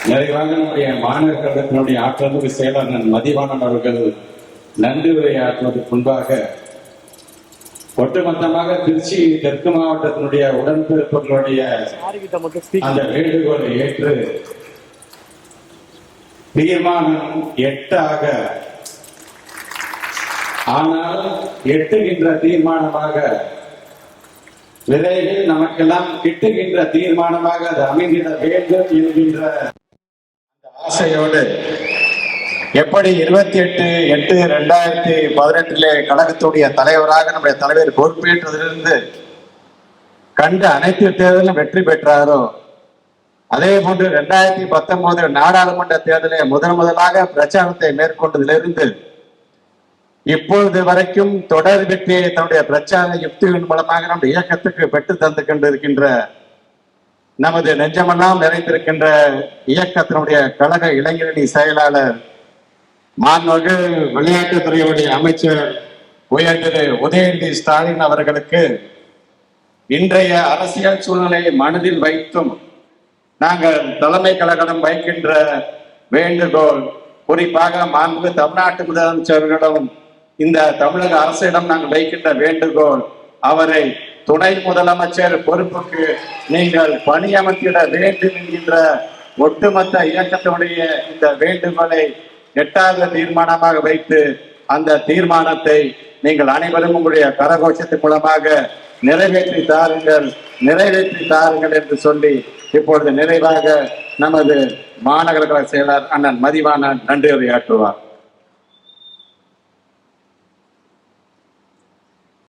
நிறைவாக நம்முடைய மாநகர கழகத்தினுடைய ஆற்றல் செயலாளர் மதிவாணன் அவர்கள் நன்றி உரையாற்றுவதற்கு முன்பாக ஒட்டுமொத்தமாக திருச்சி தெற்கு மாவட்டத்தினுடைய உடன்பிறப்புகளுடைய அந்த வேண்டுகோளை ஏற்று தீர்மானம் 8 ஆனால் எட்டுகின்ற தீர்மானமாக விரைவில் நமக்கெல்லாம் கிட்டுகின்ற தீர்மானமாக அது அமைந்திட வேண்டும் என்கின்ற ஆசையோடு எப்படி 28/8/2018 கழகத்துடைய தலைவராக நம்முடைய தலைவர் பொறுப்பேற்றதிலிருந்து கண்டு அனைத்து தேர்தலும் வெற்றி பெற்றாரோ அதே போன்று 2019 நாடாளுமன்ற தேர்தலில் முதலாக பிரச்சாரத்தை மேற்கொண்டதிலிருந்து இப்பொழுது வரைக்கும் தொடர் வெற்றியை தன்னுடைய பிரச்சார யுக்திகளின் மூலமாக நம்முடைய இயக்கத்துக்கு பெற்று தந்து கொண்டிருக்கின்ற நமது நெஞ்சமெல்லாம் நிறைந்திருக்கின்ற இயக்கத்தினுடைய கழக இளைஞரணி செயலாளர் மாண்புமிகு விளையாட்டுத்துறையுடைய அமைச்சர் உயர்திரு உதயநிதி ஸ்டாலின் அவர்களுக்கு இன்றைய அரசியல் சூழ்நிலையை மனதில் வைத்தும் நாங்கள் தலைமை கழகம் வைக்கின்ற வேண்டுகோள், குறிப்பாக மாண்புமிகு தமிழ்நாட்டு முதலமைச்சர்களிடம் இந்த தமிழக அரசிடம் நாங்கள் வைக்கின்ற வேண்டுகோள், அவரை துணை முதலமைச்சர் பொறுப்புக்கு நீங்கள் பணியமர்த்திட வேண்டும் என்கின்ற ஒட்டுமொத்த இயக்கத்தினுடைய இந்த வேண்டுகோளை 8வது தீர்மானமாக வைத்து அந்த தீர்மானத்தை நீங்கள் அனைவரும் உங்களுடைய கரகோஷத்தின் மூலமாக நிறைவேற்றி தாருங்கள் என்று சொல்லி இப்பொழுது நிறைவாக நமது மாநகர கழக செயலர் அண்ணன் மதிவாணன் நன்றி உரையாற்றுவார்.